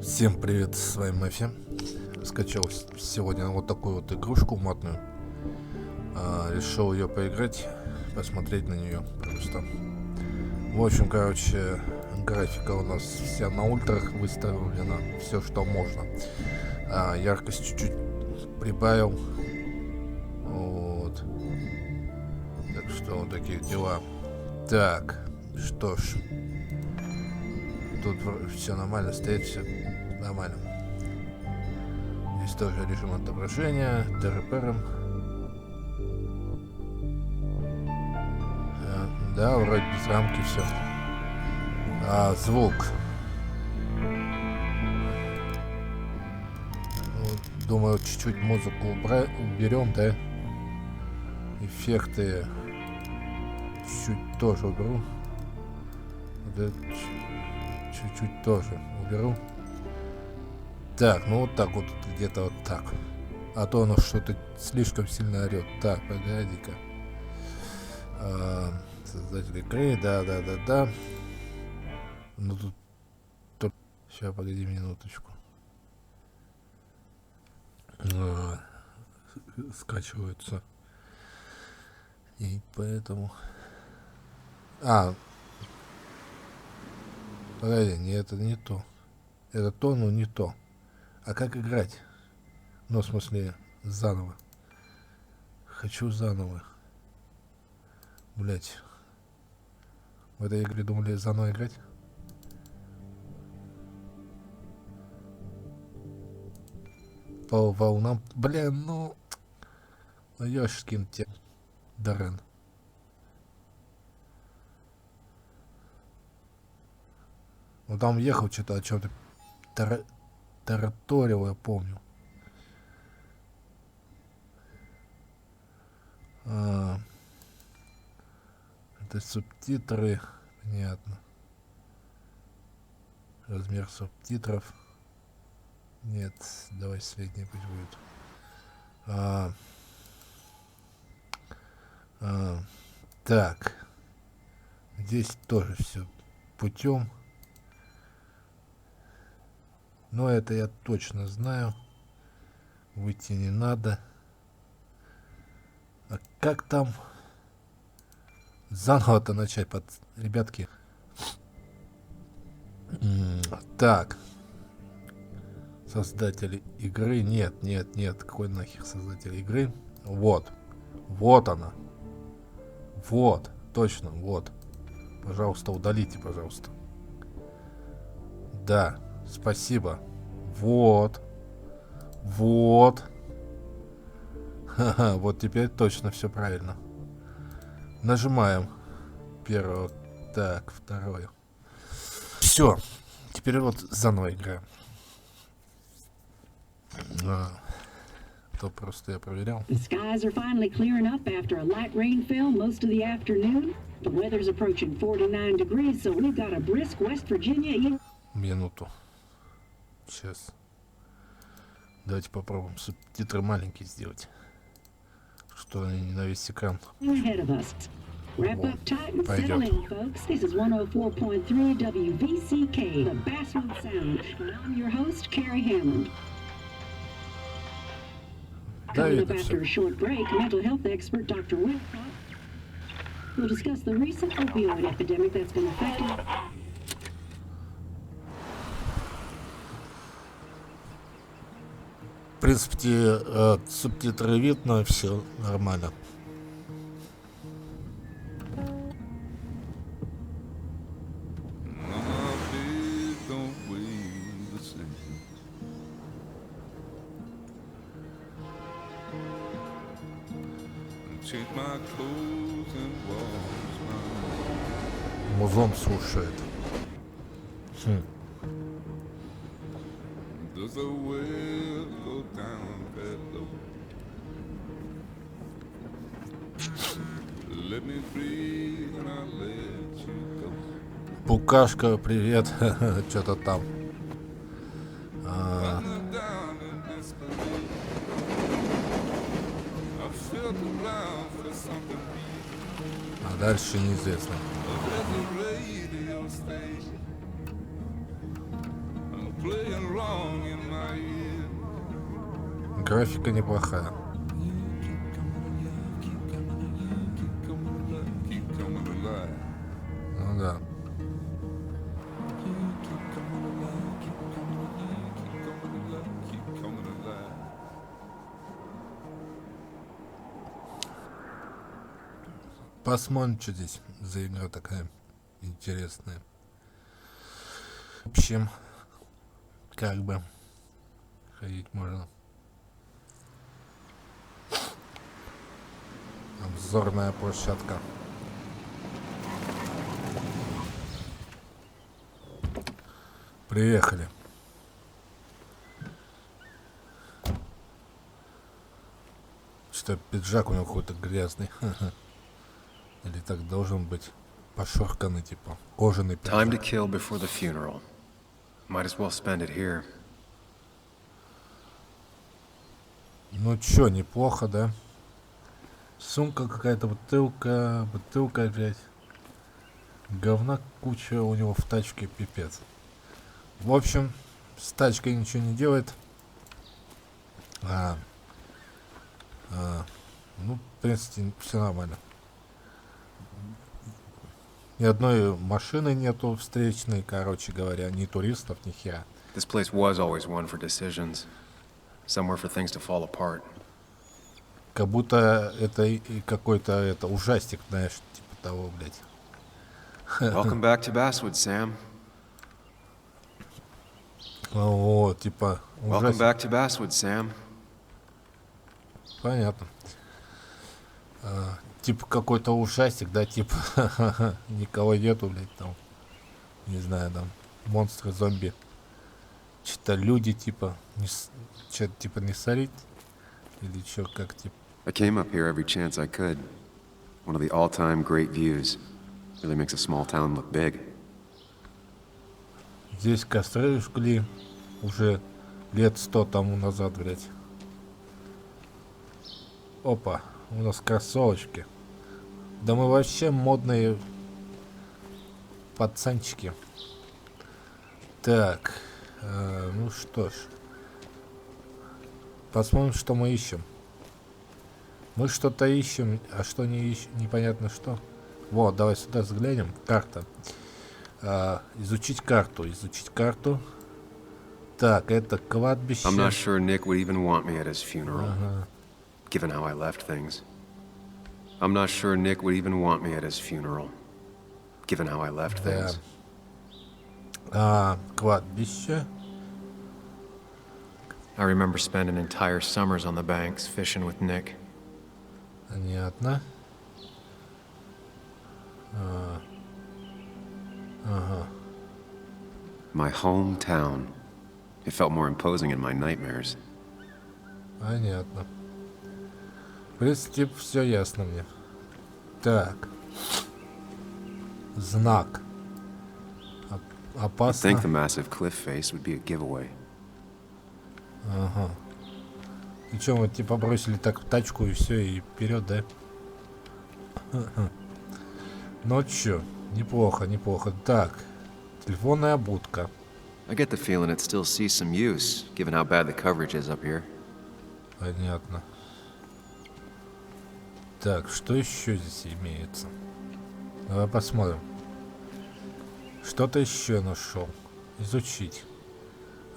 Всем привет, с вами Мэфи. Скачал сегодня вот такую вот игрушку матную. Решил ее поиграть, посмотреть на нее просто. В общем, короче, графика у нас вся на ультрах выставлена, все что можно. Яркость чуть-чуть прибавил. Вот. Так что вот такие дела. Так, что ж. Тут все нормально, стоит все нормально. Здесь тоже режим отображения, ТРПРом. Да, вроде без рамки все. Звук. Вот, думаю, чуть-чуть музыку уберем, да? Эффекты чуть-чуть тоже уберу. Да, чуть-чуть тоже уберу. Так, ну вот так вот, где-то вот так. А то оно что-то слишком сильно орет. Так, погоди-ка. Создатель игры, да. Ну тут... Сейчас, погоди минуточку. Скачиваются. И поэтому... Погоди, не, это не то. Это то, но не то. А как играть? Ну, в смысле, заново. Хочу заново. Блять. В этой игре думали заново играть? По волнам. Блин, ну ёшкин те. Дарен. Ну там ехал что-то о чем-то тараторил, я помню. Это субтитры, понятно. Размер субтитров. Нет, давай средний пусть будет. Так. Здесь тоже все путем. Но это я точно знаю. Выйти не надо. А как там заново-то начать, ребятки? Так. Создатели игры. Нет. Какой нахер создатель игры? Вот. Вот она. Вот. Точно, вот. Пожалуйста, удалите, пожалуйста. Да. Спасибо. Вот. Ха-ха, вот теперь точно все правильно. Нажимаем первого. Так, второе. Все. Теперь вот заново играем. То просто я проверял. The skies are finally clearing up after a light rain fell most of the afternoon. The weather's approaching 49 degrees, so we've got a brisk West Virginia. Минуту. Сейчас. Давайте попробуем субтитры маленькие сделать. Что они не на весь экран. Wrap up tight and settle in, folks. This is 104.3 WVCK, the Basswood Sound. And I'm your host, Carrie Hammond. Coming up after a short break, mental health expert Dr. Wilcox will discuss the recent opioid epidemic that's been affecting... В принципе, субтитры видно, все нормально. Музон слушает. Букашка, привет. Что-то там. А дальше неизвестно. Графика неплохая. Ну да. Посмотрим, что здесь за игра такая интересная. В общем, как бы ходить можно. Обзорная площадка. Приехали. Что пиджак у него какой-то грязный. Или так должен быть пошорканный, типа кожаный пиджак. Time to kill before the funeral. Might as well spend it here. Ну чё, неплохо, да? Сумка какая-то, бутылка опять. Говна куча у него в тачке, пипец. В общем, с тачкой ничего не делает. Ну, в принципе, все нормально. Ни одной машины нету встречной, короче говоря, ни туристов, ни хера. This place was always one for decisions. Somewhere for things to fall apart. Как будто это и какой-то ужастик, знаешь, типа того, блядь. Welcome back to Basswood, Sam. Вот, типа Welcome ужастик. back to Basswood, Sam. Понятно. Типа какой-то ужастик, да, типа никого нету, блядь, там. Не знаю, там монстры, зомби. Что-то люди, типа, что-то типа не сорить. Или что, как типа. I came up here every chance I could. One of the all-time great views. Really makes a small town look big. Здесь костры жгли уже лет 100 тому назад, блядь. Опа, у нас кроссовочки. Да мы вообще модные пацанчики. Так, ну что ж. Посмотрим, что мы ищем. Мы что-то ищем, а что не ищем, непонятно что. Вот, давай сюда взглянем. Карта. Изучить карту. Так, это кладбище. I'm not sure Nick would even want me at his funeral, given how I left things. I'm not sure Nick would even want me at his funeral, given how I left things. Кладбище. I remember spending entire summers on the banks fishing with Nick. Понятно. My hometown. It felt more imposing in my nightmares. Понятно. В принципе, все ясно мне. Так. Знак. I Опасно. think the massive cliff face would be a giveaway. Ага. И что, мы типа бросили так в тачку и все, и вперед, да? Ну чё, неплохо. Так, телефонная будка. I get the feeling it still sees some use, given how bad the coverage is up here. Понятно. Так, что еще здесь имеется? Давай посмотрим. Что-то еще нашел. Изучить.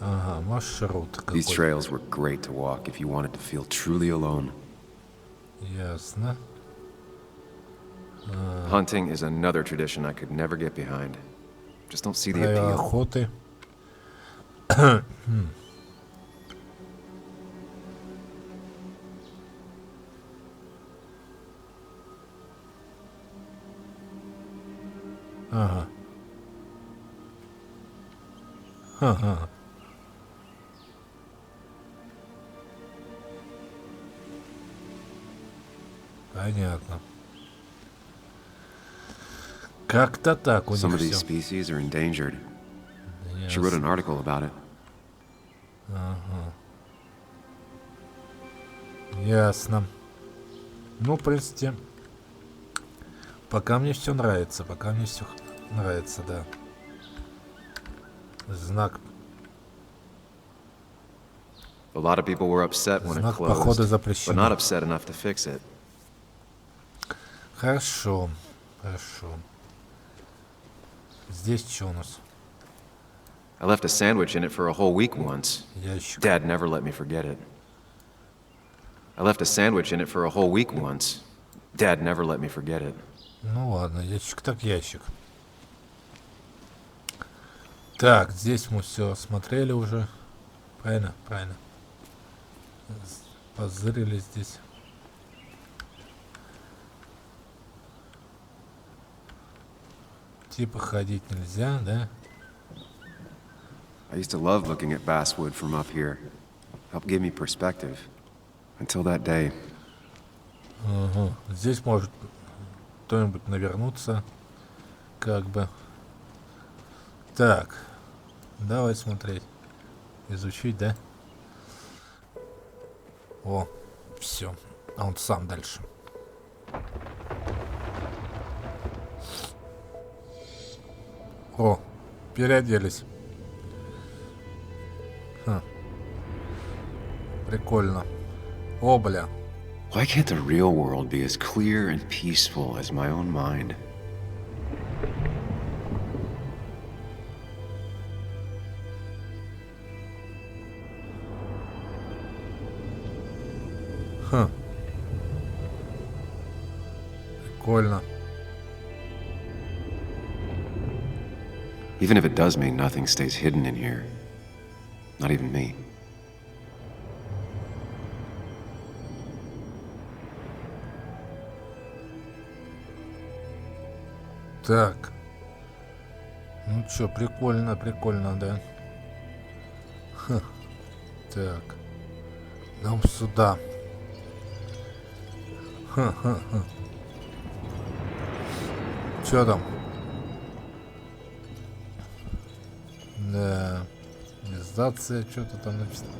Ага, маршрут These какой. trails were great to walk if you wanted to feel truly alone. Ясно. Hunting is another tradition I could never get behind. Just don't see the Правила appeal. охоты. Ага. Ага. Понятно. Как-то так у Some of них these все. species are endangered. She wrote an article about it. Ясно. Ну, в принципе, пока мне все нравится. Да. Знак A lot of people were upset when it Знак похода closed, but запрещено. not upset enough to fix it. Хорошо, хорошо. Здесь что у нас? I left a sandwich in it for a whole week once. Ящик. Dad never let me forget it. I left a sandwich in it for a whole week once. Dad never let me forget it. Ну ладно, ящик так ящик. Так, здесь мы все осмотрели уже. Правильно? Правильно. Позырили здесь. Типа ходить нельзя, да? I used to love looking at basswood from up here. Helped give me perspective. Until that day. Ага. Здесь может кто-нибудь навернуться. Как бы. Так. Давай смотреть. Изучить, да? О, все. А он сам дальше. О, переоделись. Ха. Прикольно. О, бля. Why can't the real world be as clear and peaceful as my own mind? Ха. Прикольно. Even if it does mean nothing stays hidden in here. Not even me. Так. Ну чё, прикольно, прикольно, да? Ха. Так. Дом сюда. Ха-ха-ха. Чё там? Да. Мизация, что-то там написано.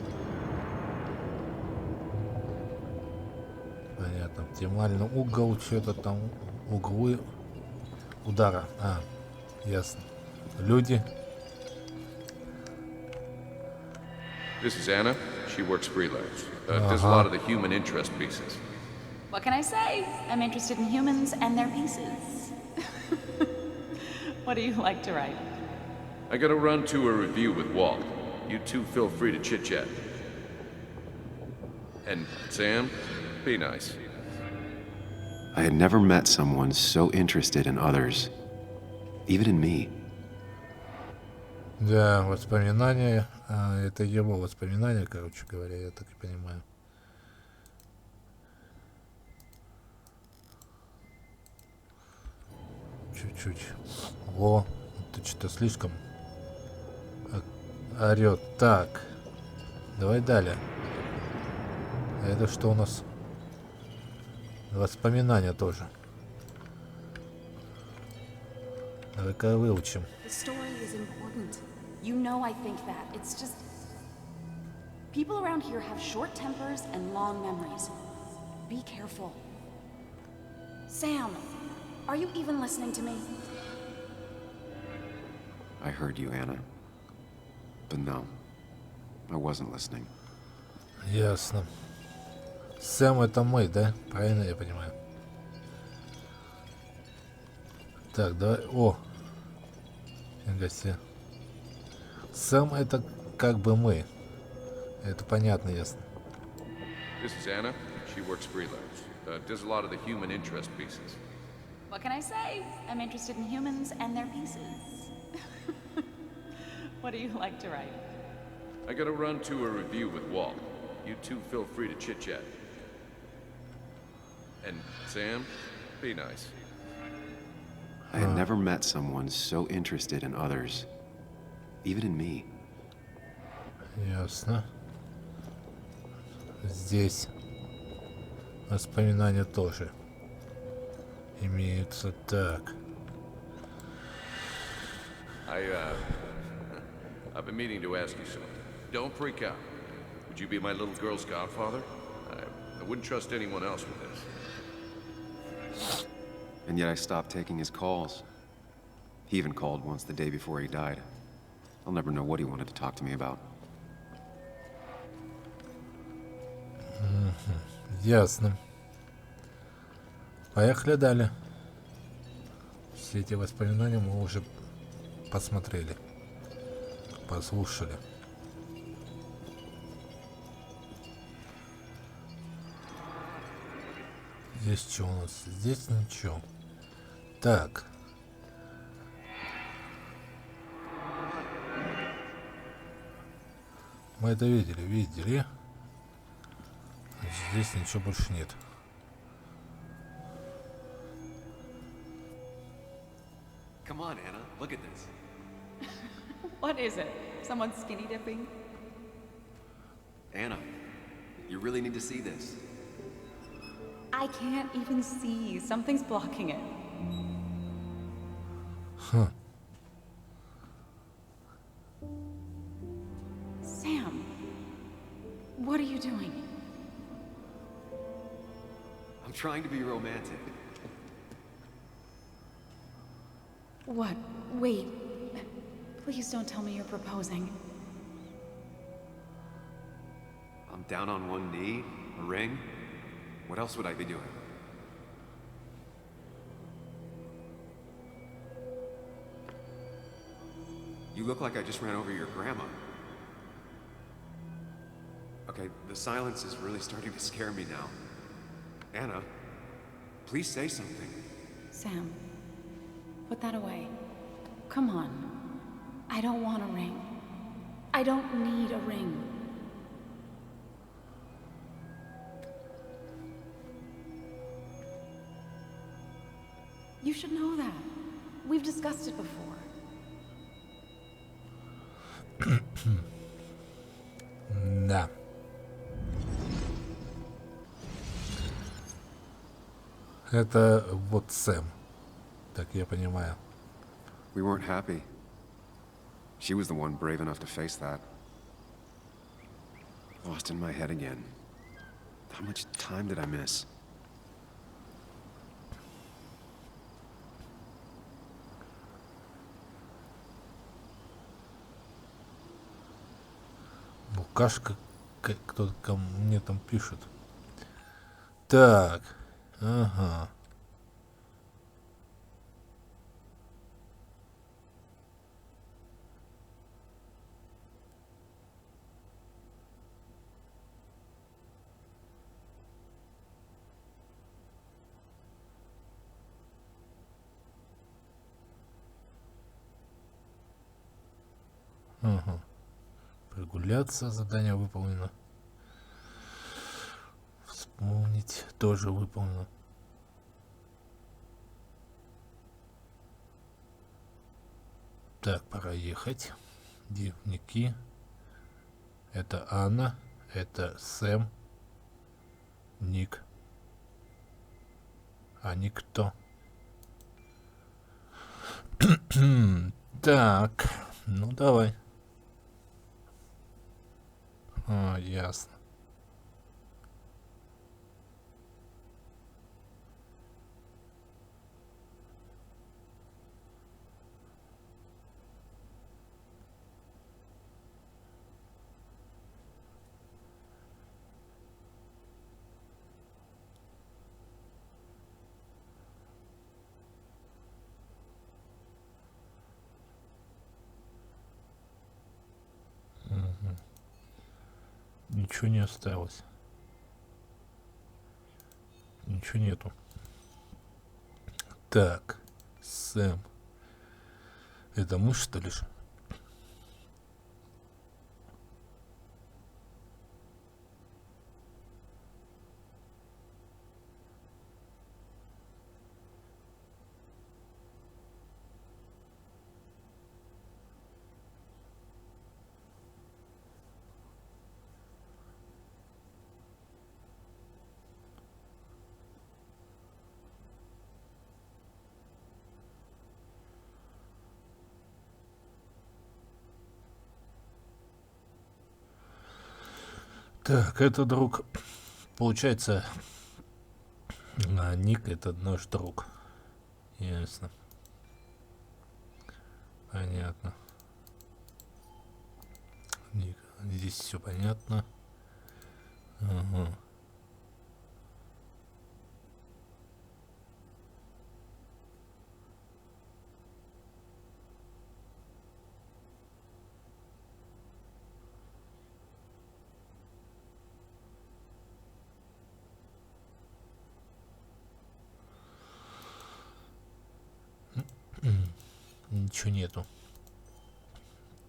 Понятно. Оптимальный угол, что-то там. Углы удара. А, ясно. Люди. This is Anna. She works freelance. Does a lot of the human interest pieces. What can I say? I'm interested in humans and their pieces. What do you like to write? I gotta run to a review with Walt. You two feel free to chit-chat. And Sam, be nice. I had never met someone so interested in others. Even in me. Да, воспоминания. Это его воспоминания, короче говоря, я так и понимаю. Чуть-чуть. О, это что-то слишком орет. Так. Давай далее. Это что у нас? Воспоминания тоже. Давай-ка выучим. The story is important. You know I think that. It's just... People around here have short tempers and long memories. Be careful. Sam, are you even listening to me? I heard you, Anna. But no, I wasn't listening. Ясно. Сэм это мы, да? Правильно я понимаю? Так, давай... О! Нифига себе. Сэм это как бы мы. Это понятно, ясно. This is Anna. She works freelance. Does a lot of the human interest pieces. What can I say? I'm interested in humans and their pieces. What do you like to write? I gotta run to a review with Walt. You two feel free to chit-chat. And Sam, be nice. I had never met someone so interested in others. Even in me. Ясно. Здесь воспоминания тоже имеются. Так. I've been meaning to ask you something. Don't freak out. Would you be my little girl's godfather? I wouldn't trust anyone else with this. And yet I stopped taking his calls. He even called once the day before he died. I'll never know what he wanted to talk to me about. Ясно. Поехали далее. Все эти воспоминания мы уже посмотрели, послушали. Здесь что у нас? Здесь ничего. Так. Мы это видели. Значит, здесь ничего больше нет. Come on, Anna, look at this. What is it? Someone skinny dipping? Anna, you really need to see this. I can't even see. Something's blocking it. Huh. Sam, what are you doing? I'm trying to be romantic. What? Wait. Please don't tell me you're proposing. I'm down on one knee, a ring. What else would I be doing? You look like I just ran over your grandma. Okay, the silence is really starting to scare me now. Anna, please say something. Sam, put that away. Come on. I don't want a ring. I don't need a ring. You should know that. We've discussed it before. Да. Это вот Сэм, так я понимаю. We weren't happy. She was the one brave enough to face that. Lost in my head again. How much time did I miss? Букашка, кто-то ко мне там пишет. Так, ага. Ага. Прогуляться, задание выполнено. Вспомнить тоже выполнено. Так, пора ехать. Дневники. Это Анна, это Сэм, Ник. А Ник кто? Так, ну давай. А, ясно. Ничего не осталось. Ничего нету. Так, Сэм. Это мышь, что ли? Так, это друг. Получается, Ник это наш друг. Ясно. Понятно. Ник. Здесь все понятно. Ага. ничего нету.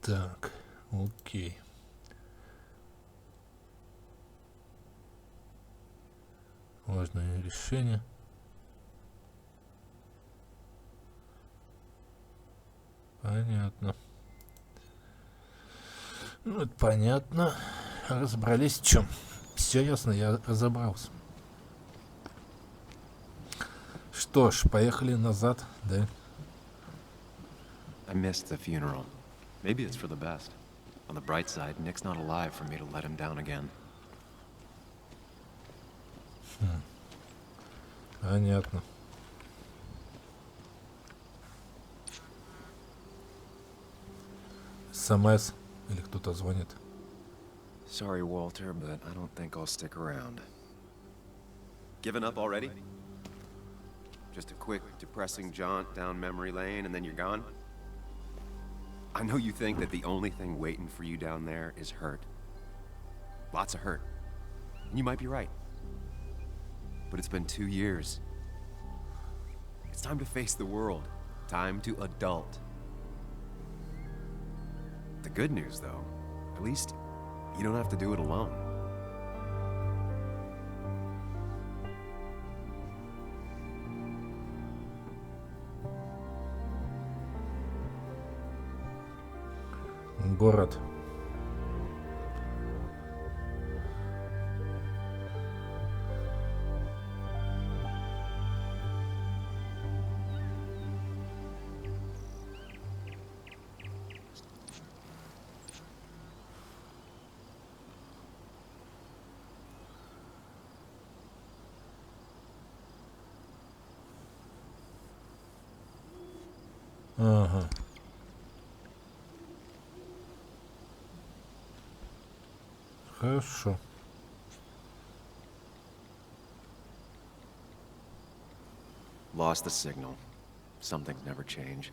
Так, окей. Важное решение. Понятно. Ну, это понятно. Разобрались в чем? Все ясно, я разобрался. Что ж, поехали назад, да? I missed the funeral. Maybe it's for the best. On the bright side, Nick's not alive for me to let him down again. Понятно. СМС или кто-то звонит. Sorry, Walter, but I don't think I'll stick around. Given up already? Just a quick, depressing jaunt down memory lane and then you're gone? I know you think that the only thing waiting for you down there is hurt. Lots of hurt. And you might be right. But it's been 2 years. It's time to face the world. Time to adult. The good news, though, at least you don't have to do it alone. Город. Ага. Хорошо. Lost the signal. Some things never change.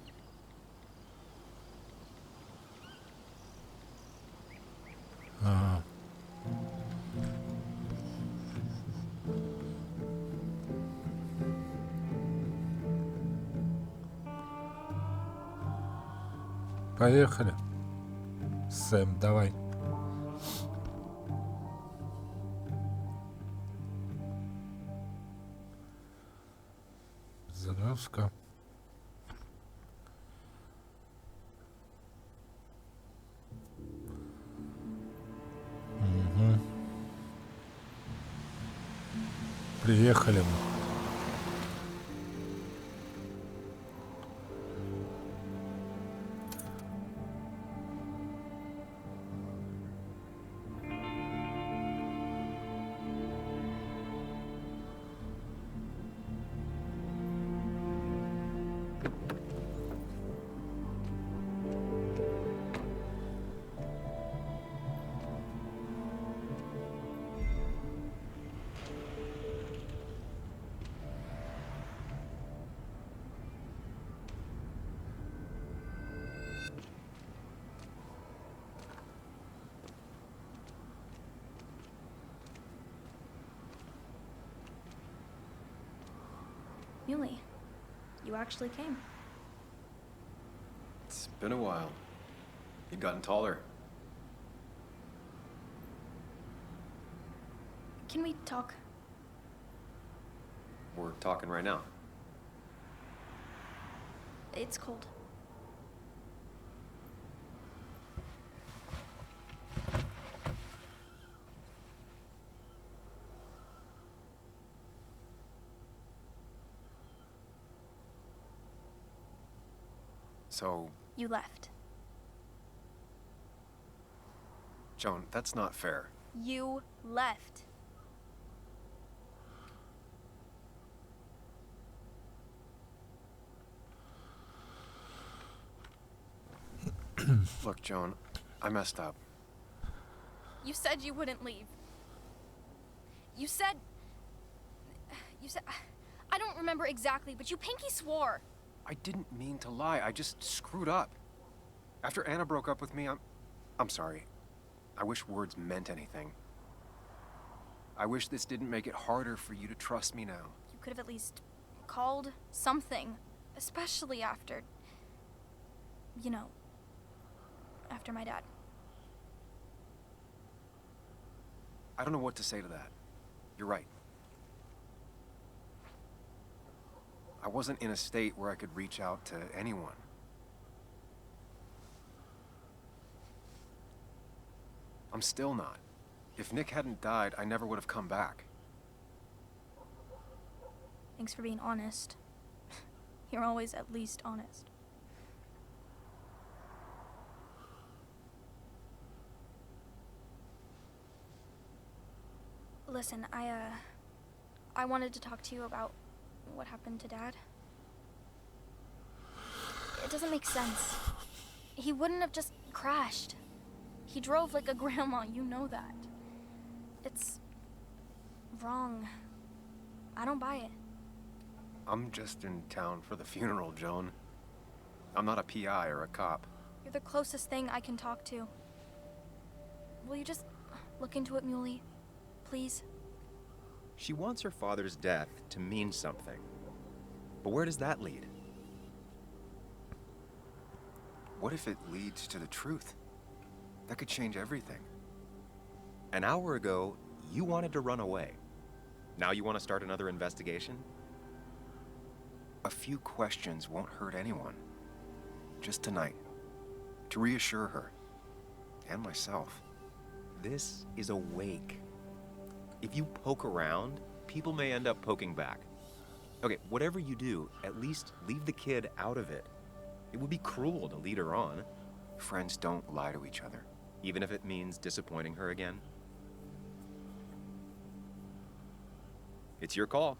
Ага. Поехали. Сэм, давай. Загрузка. Угу. Приехали мы. Yuli, you actually came. It's been a while. You've gotten taller. Can we talk? We're talking right now. It's cold. So, You left. Joan, that's not fair. You left. Look, Joan, I messed up. You said you wouldn't leave. You said... I don't remember exactly, but you pinky swore. I didn't mean to lie. I just screwed up. After Anna broke up with me, I'm sorry. I wish words meant anything. I wish this didn't make it harder for you to trust me now. You could have at least called something, especially after... you know, after my dad. I don't know what to say to that. You're right. I wasn't in a state where I could reach out to anyone. I'm still not. If Nick hadn't died, I never would have come back. Thanks for being honest. You're always at least honest. Listen, I wanted to talk to you about what happened to Dad. It doesn't make sense. He wouldn't have just crashed. He drove like a grandma, you know that. It's wrong. I don't buy it. I'm just in town for the funeral, Joan. I'm not a PI or a cop. You're the closest thing I can talk to. Will you just look into it, Muley? Please? She wants her father's death to mean something. But where does that lead? What if it leads to the truth? That could change everything. An hour ago, you wanted to run away. Now you want to start another investigation? A few questions won't hurt anyone. Just tonight. To reassure her. And myself. This is a wake. If you poke around, people may end up poking back. Okay, whatever you do, at least leave the kid out of it. It would be cruel to lead her on. Friends don't lie to each other, even if it means disappointing her again. It's your call.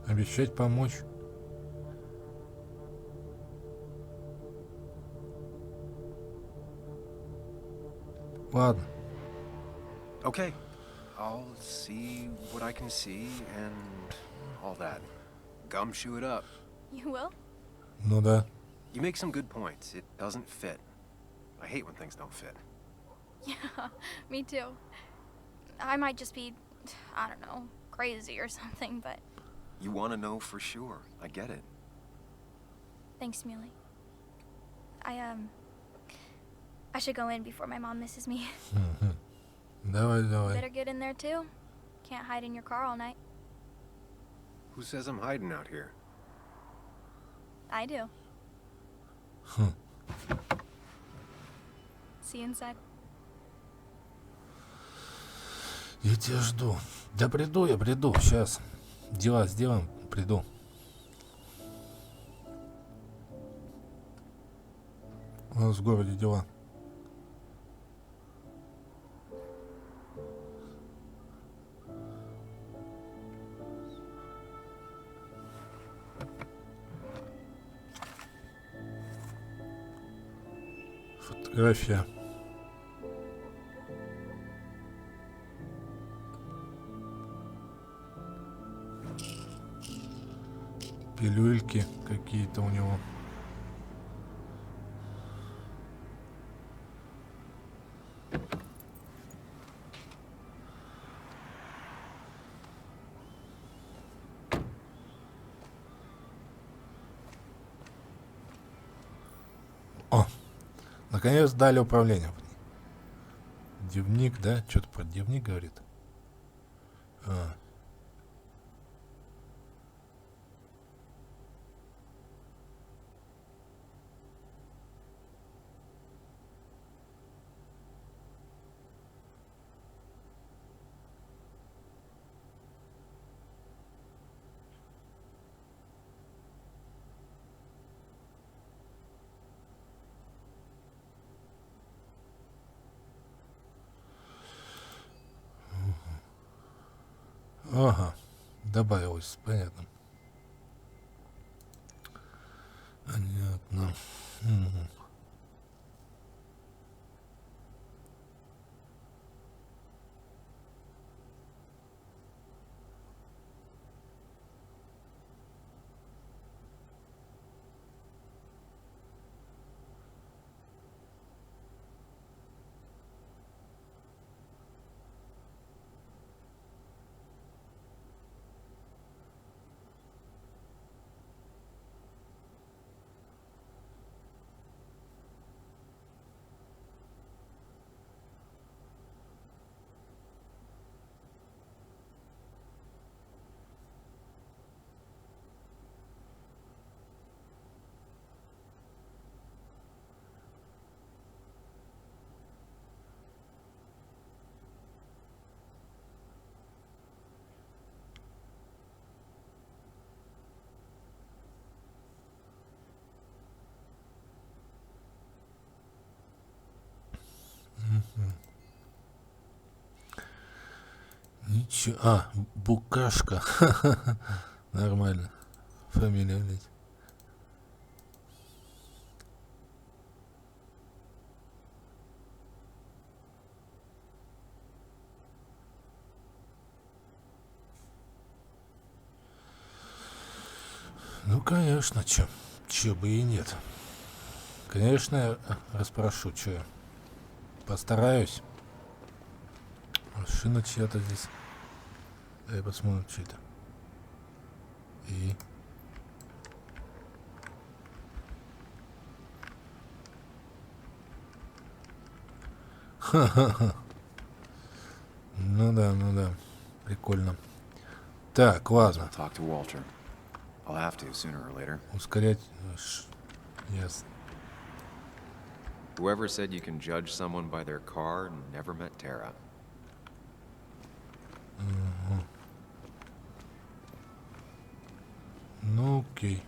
Обещать помочь. Ладно. Okay, I'll see what I can see and all that. Gumshoe it up. You will? Ну да. You make some good points. It doesn't fit. I hate when things don't fit. Yeah, me too. I might just be, I don't know, crazy or something, but You want to know for sure. I get it. thanks, Muley. I should go in before my mom misses me. Давай, давай. Better get in there too. Can't hide in your car all night. Who says I'm hiding out here? I do. See you inside. Я тебя жду. Да приду, я приду. Сейчас. Дела сделаем, приду. У нас в городе дела. Фотография. Пилюльки какие-то у него. О, наконец дали управление. Дневник, да? Что-то про дневник говорит. Ага, добавилось, понятно. Понятно. Ничего. А, Букашка. Нормально. Фамилия, блядь. Ну, конечно, чё бы и нет. Конечно, я расспрошу, чё я. Постараюсь. Машина чья-то здесь. Дай посмотрим, что это. И... Ха-ха-ха. Ну да. Прикольно. Так, ладно. Talk to Walter. I'll have to sooner or later. Ускорять. Ясно. Whoever said you can judge someone by their car never met Tara. Ну окей.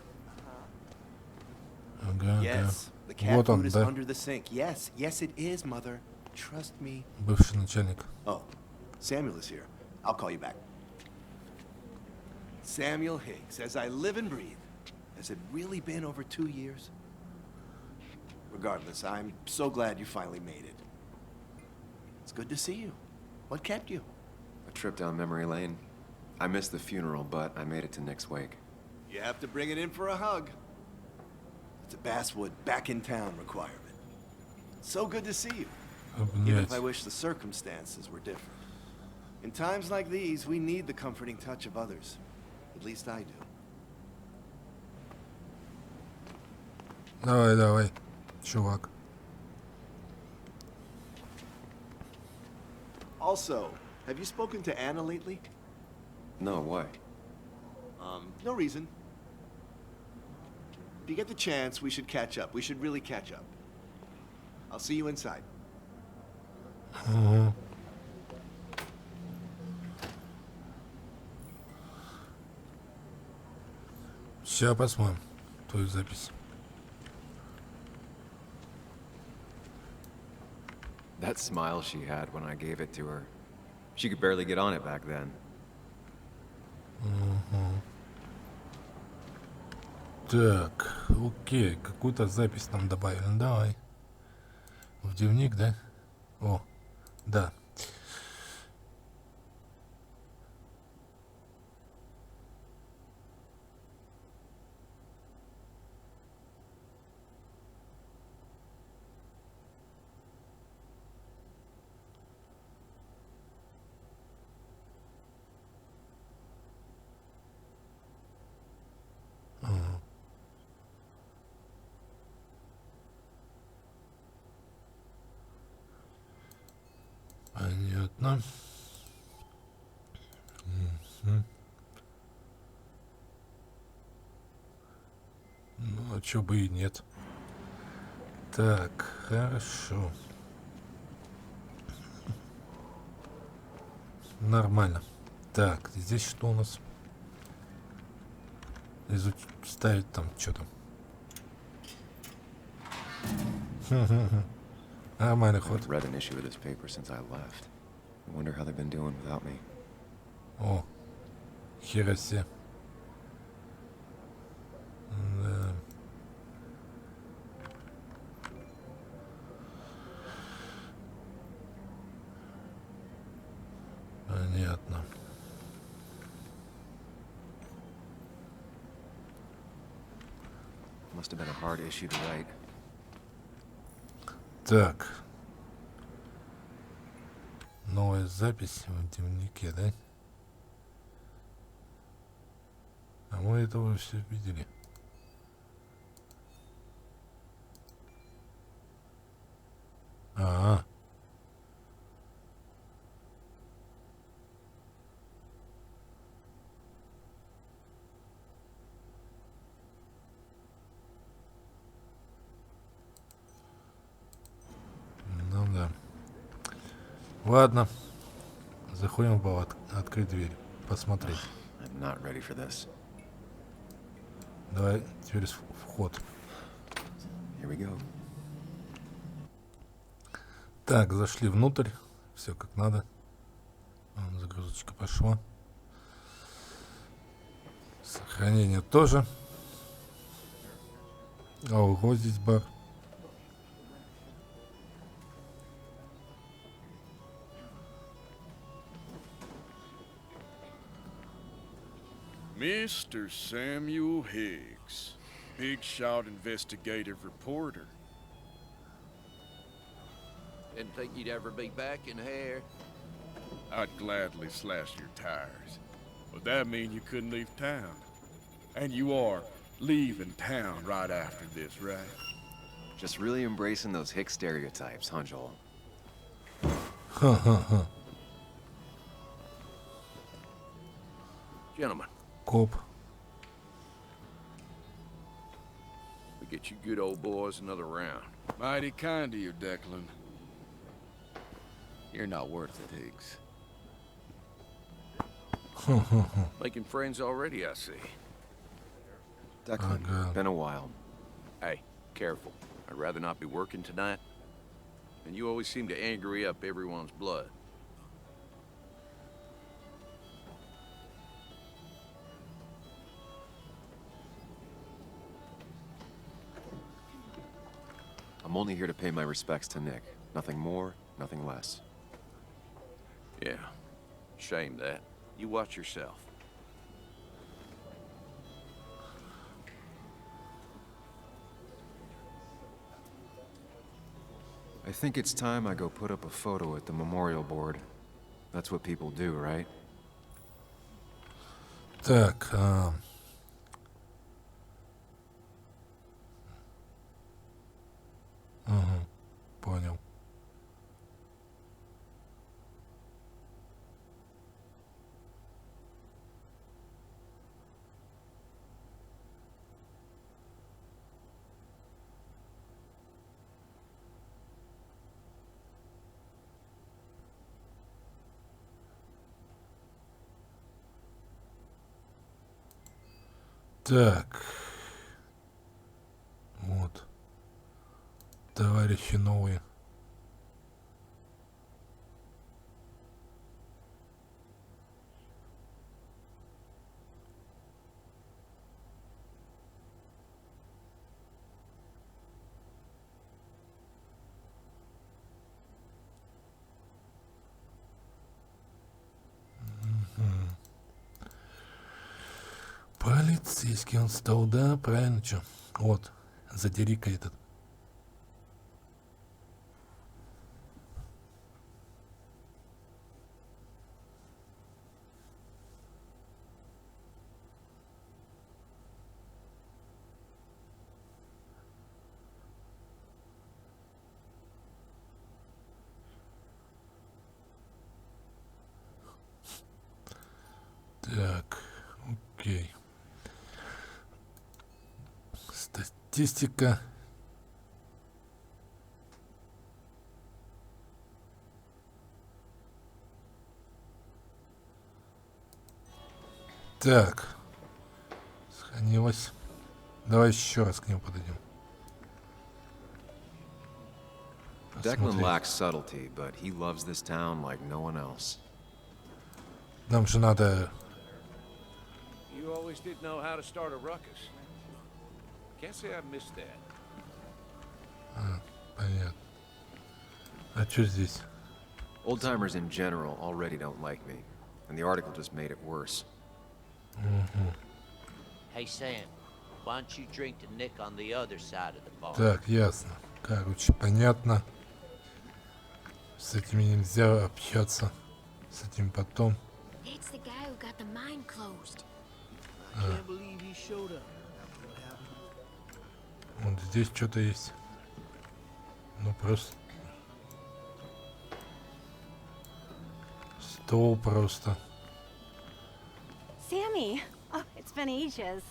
Ага. Yes, the cat Вот food он, is да? under the sink. Yes, it is, Mother. Trust me. Бывший начальник. Oh, Samuel is here. I'll call you back. Samuel Higgs, as I live and breathe. Has it really been over 2 years? Regardless, I'm so glad you finally made it. It's good to see you. What kept you? A trip down memory lane. I missed the funeral, but I made it to Nick's wake. You have to bring it in for a hug. It's a Basswood back in town requirement. So good to see you. Even if I wish the circumstances were different. In times like these, we need the comforting touch of others. At least I do. Давай, чувак. Also, have you spoken to Anna lately? No, why? No reason. If you get the chance, we should catch up. We should really catch up. I'll see you inside. Сейчас посмотрим твою запись. That smile she had when I gave it to her. She could barely get on it back then. Так, окей, какую-то запись нам добавили. Давай. В дневник, да? О, да. Понятно. Ну, а чё бы и нет. Так, хорошо. Нормально. Так, здесь что у нас? Ставить там что-то. Нормальный ход. I've read an issue of this paper since I left. I wonder how they've been doing without me. О, хера себе. Да. Понятно. Must have been a hard issue to write. Так. Новая запись в дневнике, да? А мы этого все видели. А-а. Ну да. Ладно. Заходим в бар, открыть дверь, посмотреть. I'm not ready for this. Давай теперь вход. Here we go. Так, зашли внутрь. Все как надо. Загрузочка пошла. Сохранение тоже. Ого, здесь бар. Mr. Samuel Higgs, big shot investigative reporter. Didn't think you'd ever be back in here. I'd gladly slash your tires. But that mean you couldn't leave town. And you are leaving town right after this, right? Just really embracing those hick stereotypes, huh, Joel? Gentlemen, Коп. we get you good old boys another round. Mighty kind of you, Declan. You're not worth it, Higgs. Making friends already, I see. Declan, God. been a while. Hey, careful. I'd rather not be working tonight. And you always seem to angry up everyone's blood. I'm only here to pay my respects to Nick. Nothing more, nothing less. Yeah, shame that. You watch yourself. I think it's time I go put up a photo at the memorial board. That's what people do, right? Так, понял. Так. Вот. Товарищи новые. Полицейский он стал, да, правильно, чё? Вот, задери-ка этот. Так, окей. Статистика. Так. Сохранилось. Давай еще раз к нему подойдем. Declan lacks subtlety, but he loves this town like no one else. Нам же надо... You always did know how to start a ruckus. Can't say I missed that. Понятно. А что здесь? Old-timers in general already don't like me, and the article just made it worse. Hey, Sam, why don't you drink to Nick on the other side of the bar? Так, ясно. Короче, понятно. С этими нельзя общаться. С этим потом. That's the guy who got the mine closed. I can't believe he showed up. Вот здесь что-то есть. Ну просто. Стол просто. Sammy! Oh, it's been ages.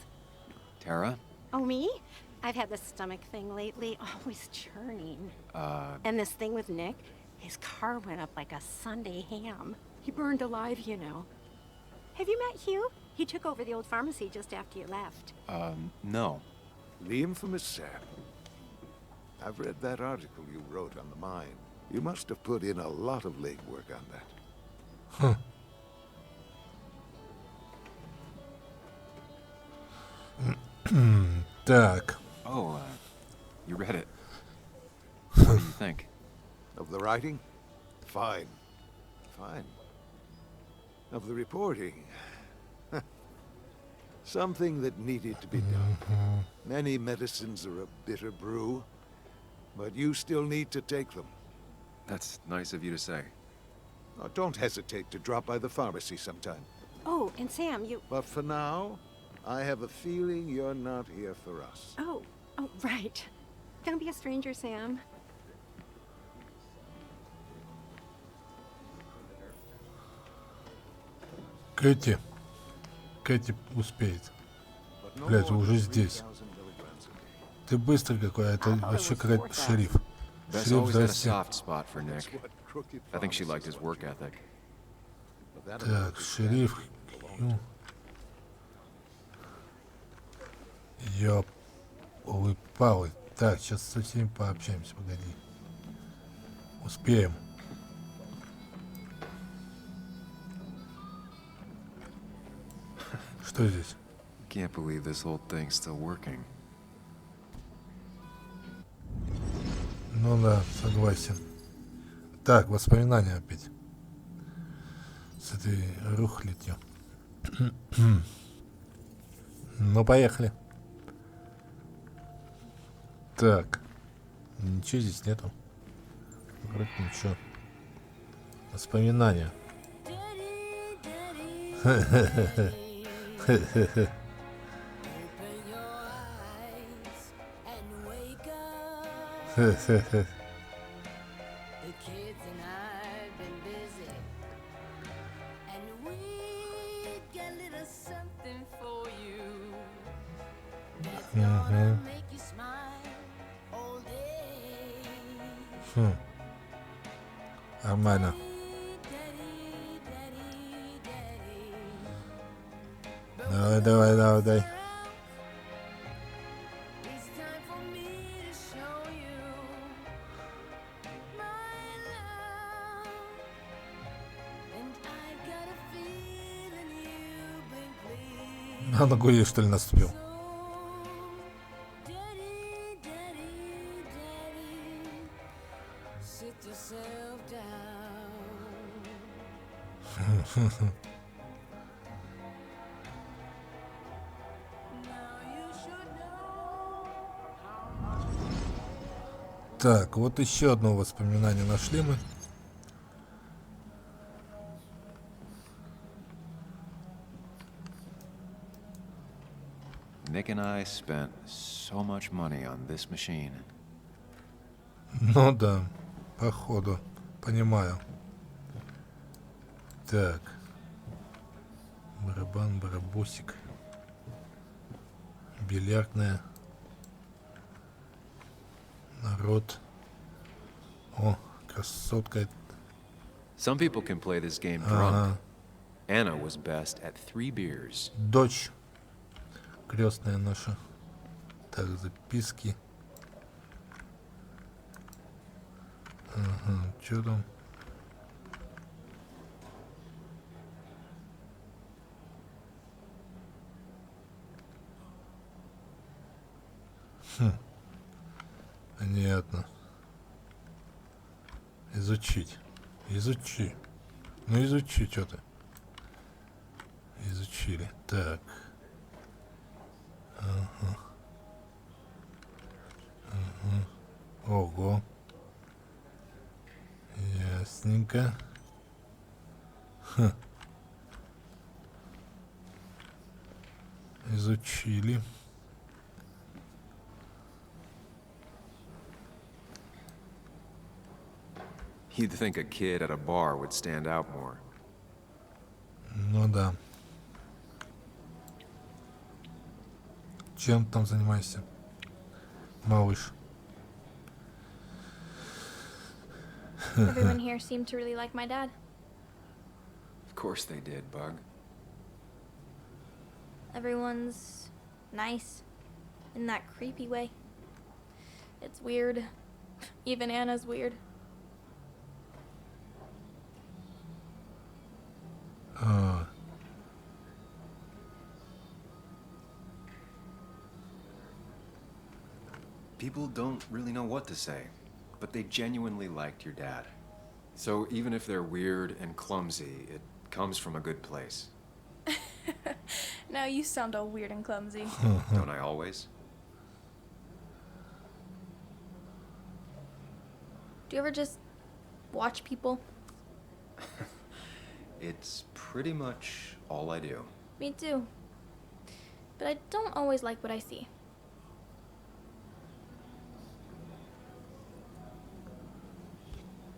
Tara? Oh, me? I've had this stomach thing lately, always churning. And this thing with Nick, his car went up like a Sunday ham. He burned alive, you know. Have you met Hugh? He took over the old pharmacy just after you left. No. The infamous Sam. I've read that article you wrote on the mine. You must have put in a lot of legwork on that. Так. Oh, you read it. What do you think? Of the writing? Fine. Fine. Of the reporting? Something that needed to be done. Many medicines are a bitter brew, but you still need to take them. That's nice of you to say. Oh, don't hesitate to drop by the pharmacy sometime. Oh, and Sam, you... But for now, I have a feeling you're not here for us. Oh, right. Don't be a stranger, Sam. Кэти. Кэти успеет. Блядь, уже здесь. Ты быстрый какой, это вообще какой-то шериф. Bess always had a soft spot for Nick. I think she liked his work ethic. Так, шериф. Ёп-палы. Так, сейчас со всеми пообщаемся, погоди. Успеем. Что здесь? Can't believe this whole thing's still working. Ну да, согласен. Так, воспоминания опять. С этой рухлядью. Ну, поехали. Так. Ничего здесь нету. Вроде ничего. Воспоминания. Нормально. Давай. На ногу ей, что ли, наступил? Так, вот еще одно воспоминание нашли мы. Nick and I spent so much money on this machine. Ну да, походу, понимаю. Так. Барабан, барабусик. Бильярдная. Народ. О, красотка. Some people can play this game drunk. Anna was best at 3 beers. Дочь. Крестная наша. Так, записки. Ага, что там? Понятно. Изучить. Изучи. Ну изучи, что ты. Изучили. Так. Ага. Ого. Ясненько. Изучили. You'd think a kid at a bar would stand out more. Ну да. Чем там занимаешься, малыш? Everyone here seemed to really like my dad. Of course they did, Bug. Everyone's nice in that creepy way. It's weird. Even Anna's weird. People don't really know what to say, but they genuinely liked your dad. So even if they're weird and clumsy, it comes from a good place. Now you sound all weird and clumsy. Don't I always? Do you ever just watch people? It's pretty much all I do. Me too. But I don't always like what I see.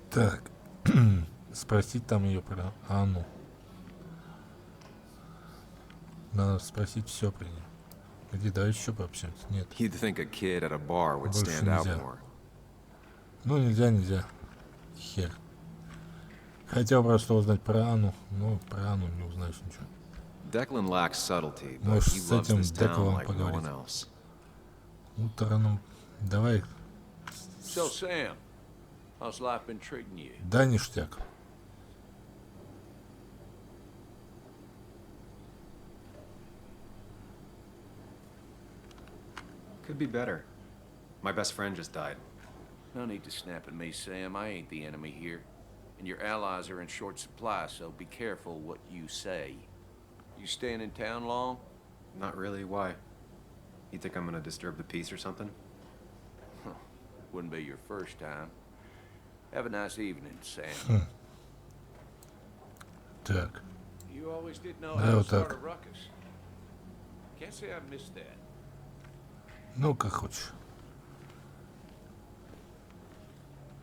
Так, спросить там ее про Анну. Надо спросить все про нее. Где, давай еще пообщаемся. Нет. You'd think a kid at a bar would Больше stand out нельзя. more. Ну, нельзя. Хер. Хотел просто узнать про Анну, но про Анну не узнаешь ничего. Declan lacks subtlety, but Можешь he с loves этим this town Декланом like no поговорить. one else. Утром. Давай. So, Sam, how's life been treating you? Да, ништяк. Could be better. My best friend just died. No need to snap at me, Sam. I ain't the enemy here. And your allies are in short supply, so be careful what you say. You staying in town long? Not really. Why? You think I'm gonna disturb the peace or something? Wouldn't be your first time. Have a nice evening, Sam. Так. You always did know Да, how to вот start так. a ruckus. Can't say I missed that. Ну, как хочешь.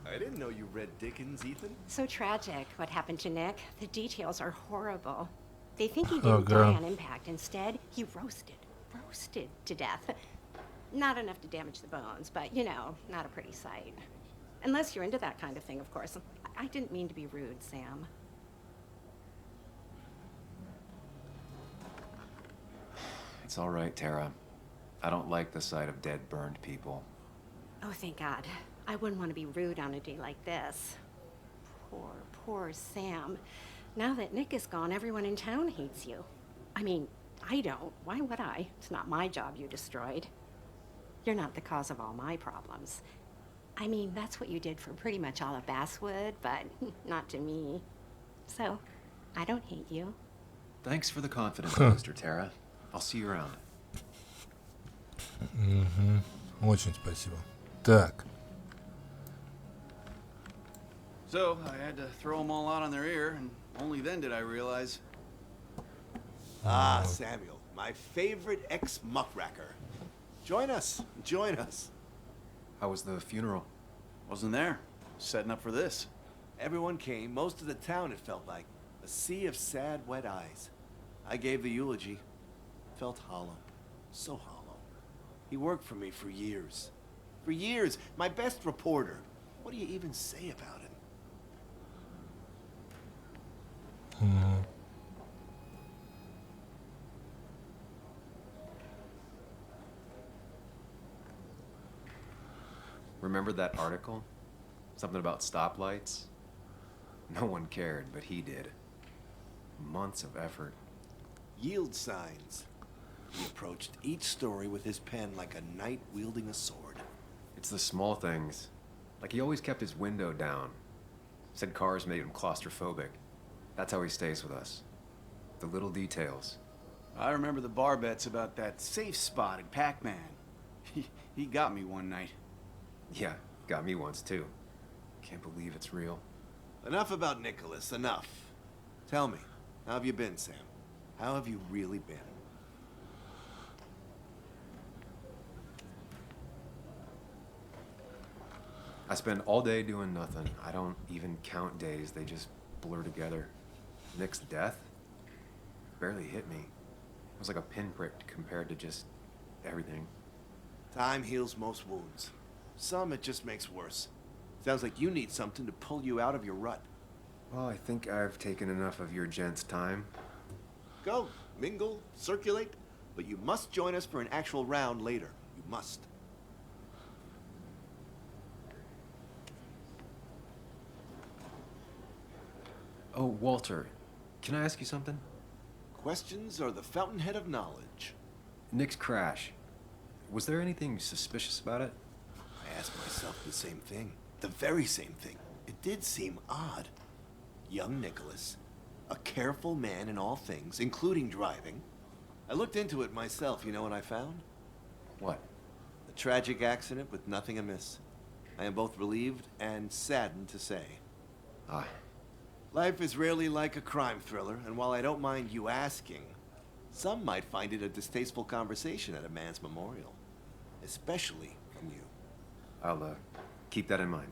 I didn't know you read Dickens, Ethan. So tragic, what happened to Nick. The details are horrible. They think he Oh, didn't die God. on impact. Instead, he roasted to death. Not enough to damage the bones, but, you know, not a pretty sight. Unless you're into that kind of thing, of course. I didn't mean to be rude, Sam. It's all right, Tara. I don't like the sight of dead, burned people. Oh, thank God. I wouldn't want to be rude on a day like this. Poor Sam. Now that Nick is gone, everyone in town hates you. I mean, I don't. Why would I? It's not my job you destroyed. You're not the cause of all my problems. I mean, that's what you did for pretty much all of Basswood, but not to me. So, I don't hate you. Thanks for the confidence booster, Tara. I'll see you around. Очень спасибо. Так. So, I had to throw them all out on their ear, and only then did I realize. Ah, Samuel, my favorite ex-muckracker. Join us. How was the funeral? Wasn't there. Setting up for this. Everyone came, most of the town, it felt like. A sea of sad, wet eyes. I gave the eulogy. Felt hollow. So hollow. He worked for me for years. For years. My best reporter. What do you even say about him? Remember that article? Something about stoplights? No one cared, but he did. Months of effort. Yield signs. He approached each story with his pen like a knight wielding a sword. It's the small things. Like he always kept his window down. Said cars made him claustrophobic. That's how he stays with us. The little details. I remember the bar bets about that safe spot in Pac-Man. He got me one night. Yeah, got me once too. Can't believe it's real. Enough about Nicholas, enough. Tell me, how have you been, Sam? How have you really been? I spend all day doing nothing. I don't even count days. They just blur together. Nick's death barely hit me. It was like a pinprick compared to just everything. Time heals most wounds. Some it just makes worse. Sounds like you need something to pull you out of your rut. Well, I think I've taken enough of your gents' time. Go, mingle, circulate, but you must join us for an actual round later. You must. Oh, Walter, can I ask you something? Questions are the fountainhead of knowledge. Nick's crash. Was there anything suspicious about it? asked myself the same thing. The very same thing. It did seem odd. Young Nicholas, a careful man in all things, including driving. I looked into it myself. You know what I found? What? A tragic accident with nothing amiss. I am both relieved and saddened to say. Ah. Life is rarely like a crime thriller, and while I don't mind you asking, some might find it a distasteful conversation at a man's memorial. Especially from you. I'll, keep that in mind.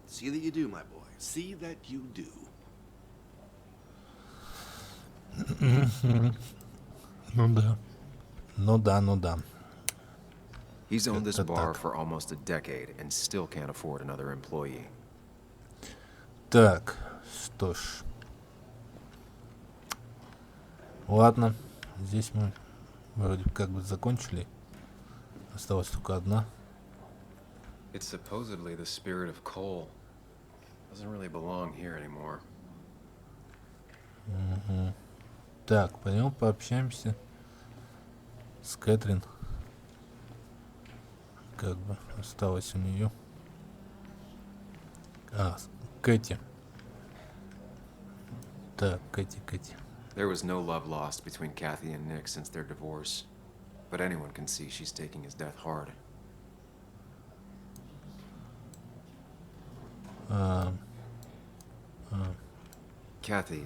See that you do, my boy. See that you do. Ну да. Ну да, ну да. He's owned this bar for almost a decade and still can't afford another employee. Так, что ж. Ладно, здесь мы вроде как бы закончили. Осталась только одна. It's supposedly the spirit of coal. Doesn't really belong here anymore. Угу. Так, пойдем пообщаемся с Кэтрин. Как бы осталось у нее. Кэти. Так, Кэти. There was no love lost between Kathy and Nick since their divorce. But anyone can see she's taking his death hard. Kathy,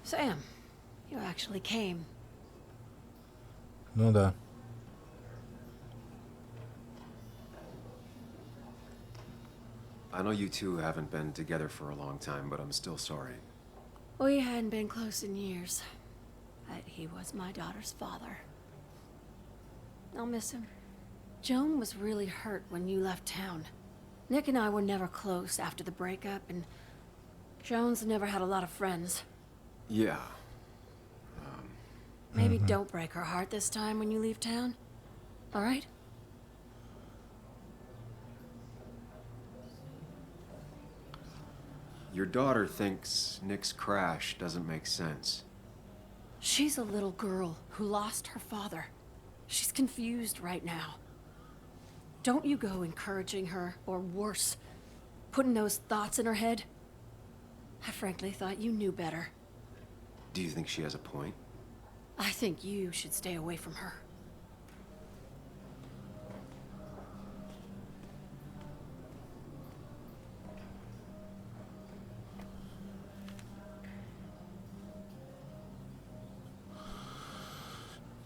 Sam, you actually came. Ну да. I know you two haven't been together for a long time, but I'm still sorry. We hadn't been close in years, but he was my daughter's father. I'll miss him. Joan was really hurt when you left town. Nick and I were never close after the breakup, and Joan's never had a lot of friends. Yeah. Maybe don't break her heart this time when you leave town. All right? Your daughter thinks Nick's crash doesn't make sense. She's a little girl who lost her father. She's confused right now. Don't you go encouraging her, or worse, putting those thoughts in her head. I frankly thought you knew better. Do you think she has a point? I think you should stay away from her.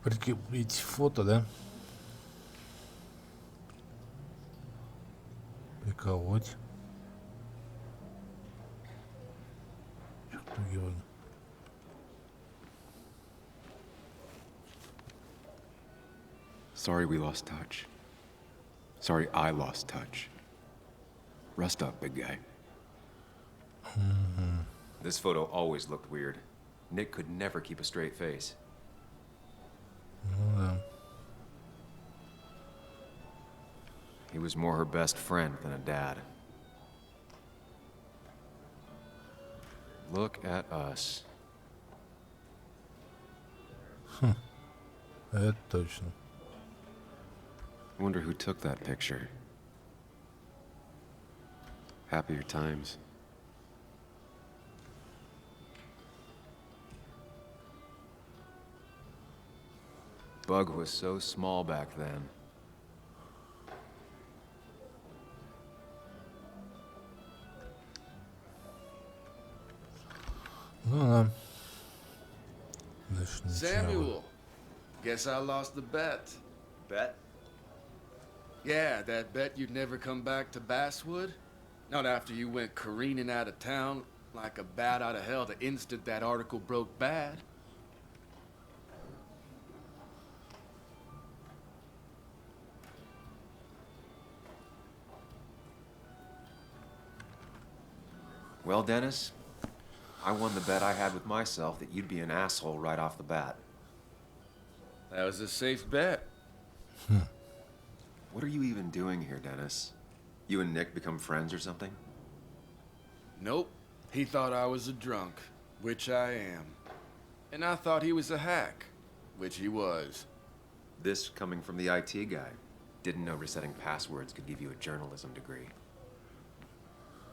Прикрепить фото, да? Приколоть. Что делать? Sorry we lost touch. Sorry I lost touch. Rest up, big guy. This photo always looked weird. Nick could never keep a straight face. He was more her best friend than a dad. Look at us. Это точно. I wonder who took that picture. Happier times. Bug was so small back then. Samuel, guess I lost the bet. Bet? Yeah, that bet you'd never come back to Basswood? Not after you went careening out of town like a bat out of hell the instant that article broke bad. Well, Dennis, I won the bet I had with myself that you'd be an asshole right off the bat. That was a safe bet. What are you even doing here, Dennis? You and Nick become friends or something? Nope. He thought I was a drunk, which I am. And I thought he was a hack, which he was. This coming from the IT guy. didn't know resetting passwords could give you a journalism degree.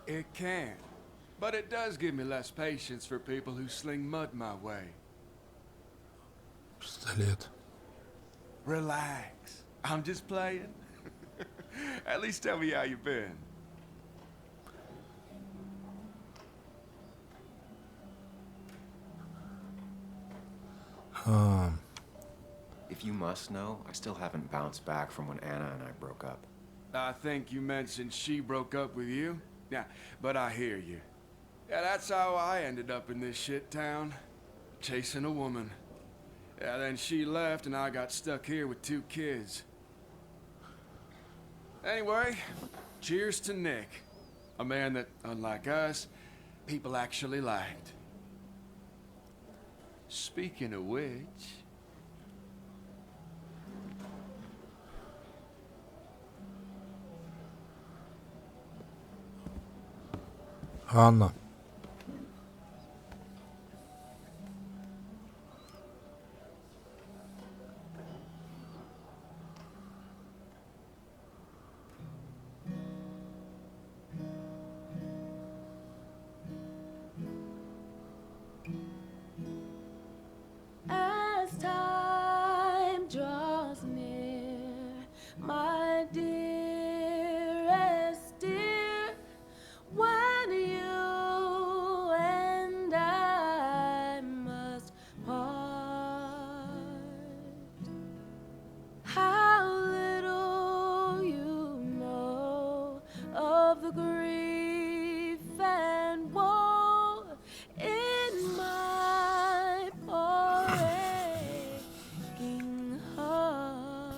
It can. But it does give me less patience for people who sling mud my way. Пистолет. Relax. I'm just playing. At least tell me how you been. If you must know, I still haven't bounced back from when Anna and I broke up. I think you mentioned she broke up with you. Yeah, but I hear you. Yeah, that's how I ended up in this shit town. Chasing a woman. Yeah, then she left and I got stuck here with 2 kids. Anyway, cheers to Nick. A man that, unlike us, people actually liked. Speaking of which... Анна. As time draws near, my dearest dear, when you and I must part, how little you know of the grief and woe in my poor aching heart.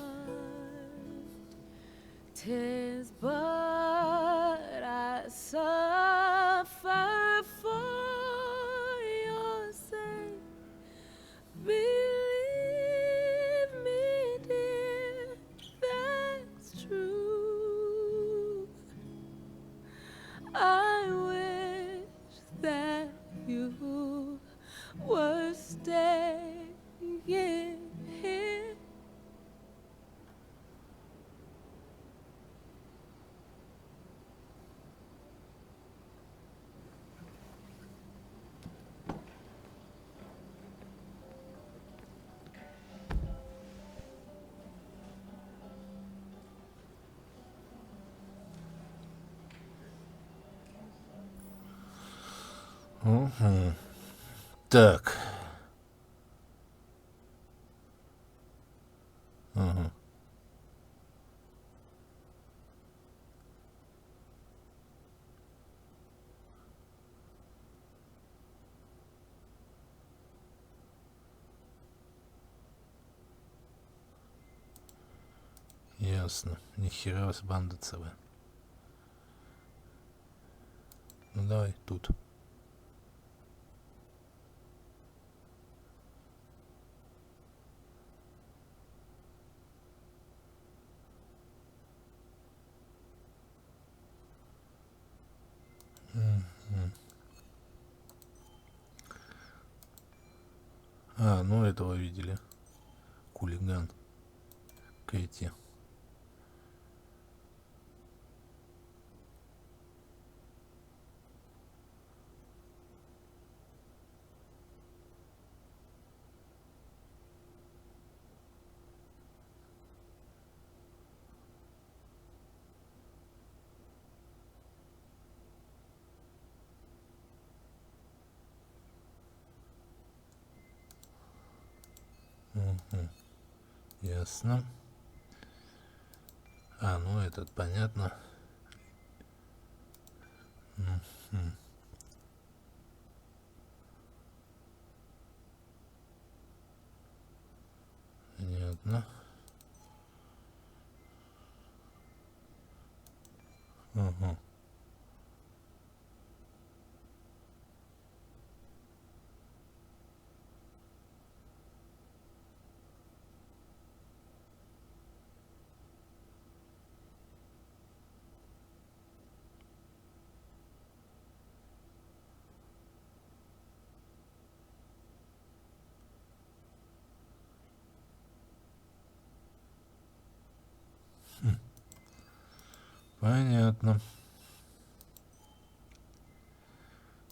'Tis but I suffer for your sake. Believe me, dear, that's true. I wish that you were staying here. Угу. Так. Ага. Ясно. Нихера с банда ЦВ. Ну давай, тут. А, ну этого видели. Хулиган. Кэти. Угу. Ясно. А, ну этот понятно. Угу. Понятно. Угу. Хм. Понятно.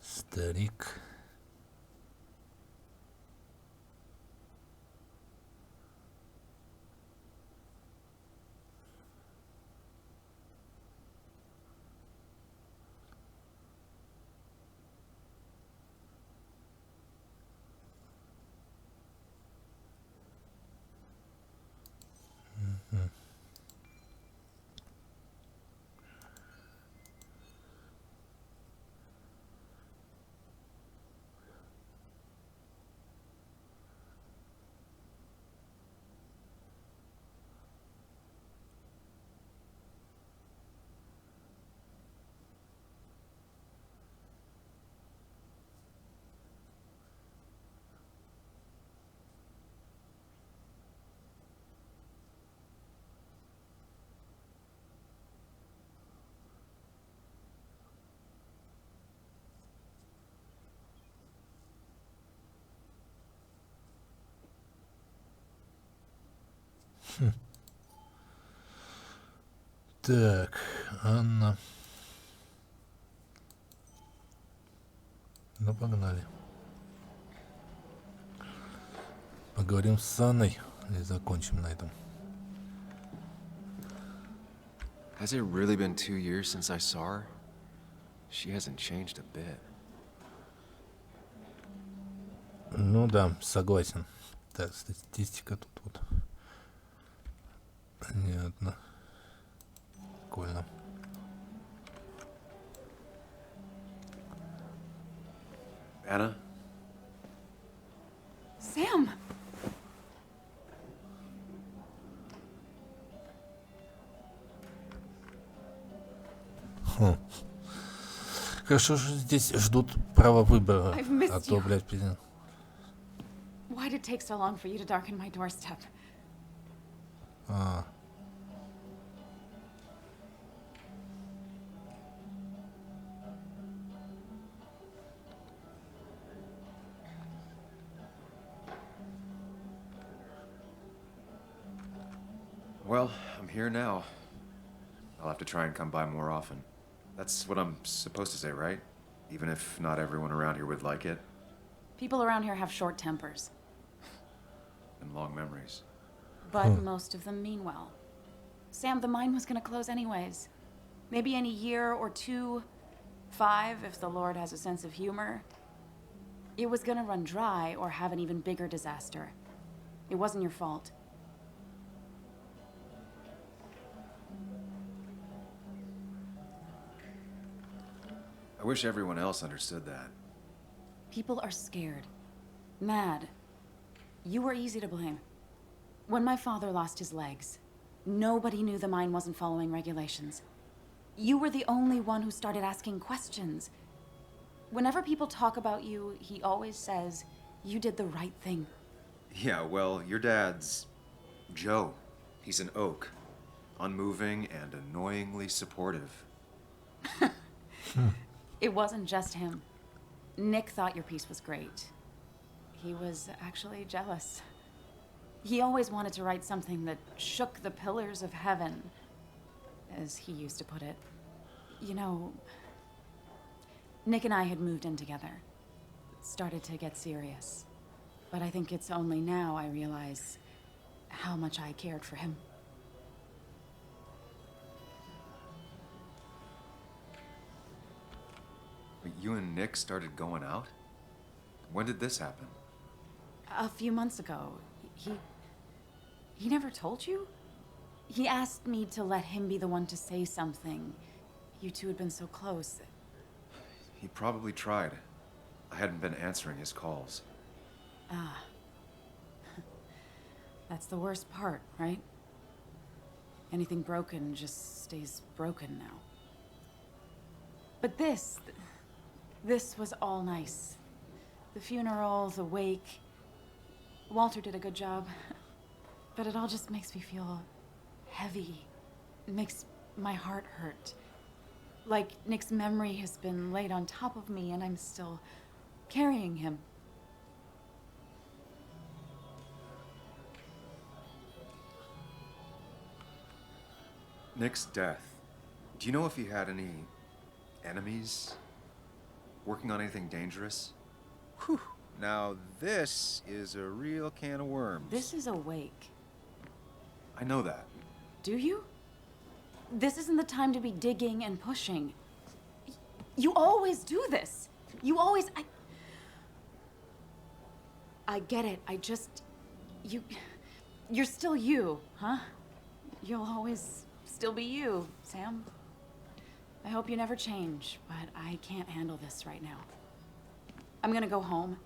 Старик. Так, Анна. Ну, погнали. Поговорим с Анной и закончим на этом. Has it really been 2 years since I saw her? She hasn't changed a bit. Ну да, согласен. Так, статистика тут вот. Понятно. Прикольно. Anna? Sam! Хм. Хорошо, что здесь ждут права выбора, I've missed а то, you. блядь, пиздец. Why did it take so long for you to darken my doorstep? А. Well, I'm here now. I'll have to try and come by more often. That's what I'm supposed to say, right? Even if not everyone around here would like it. People around here have short tempers, And long memories. but most of them mean well. Sam, the mine was gonna close anyways. Maybe in a year or 2, 5, if the Lord has a sense of humor. It was gonna run dry or have an even bigger disaster. It wasn't your fault. I wish everyone else understood that. People are scared. Mad. You were easy to blame. When my father lost his legs, nobody knew the mine wasn't following regulations. You were the only one who started asking questions. Whenever people talk about you, he always says, you did the right thing. Yeah, well, your dad's Joe. He's an oak. Unmoving and annoyingly supportive. It wasn't just him. Nick thought your piece was great. He was actually jealous. He always wanted to write something that shook the pillars of heaven, as he used to put it. You know, Nick and I had moved in together. Started to get serious. But I think it's only now I realize how much I cared for him. But you and Nick started going out? When did this happen? A few months ago, he never told you? He asked me to let him be the one to say something. You two had been so close. He probably tried. I hadn't been answering his calls. Ah. That's the worst part, right? Anything broken just stays broken now. But this was all nice. The funeral, the wake. Walter did a good job. But it all just makes me feel heavy. It makes my heart hurt. Like Nick's memory has been laid on top of me and I'm still carrying him. Nick's death. Do you know if he had any enemies? Working on anything dangerous? Whew. Now this is a real can of worms. This is a wake. I know that. Do you? This isn't the time to be digging and pushing. You always do this. You always... I get it. I just... You're still you, huh? You'll always still be you, Sam. I hope you never change, but I can't handle this right now. I'm gonna go home.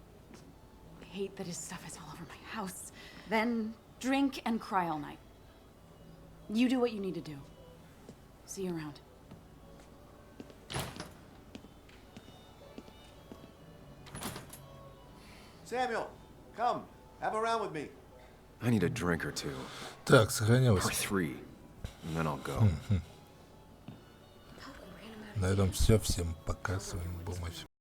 I hate that his stuff is all over my house. Then drink and cry all night. You do what you need to do. See you around. Samuel, come. Have a round with me. I need a drink or two. Так, сохранилось. Or 3, and then I'll go. На этом все. Всем пока. С вами был Мафия.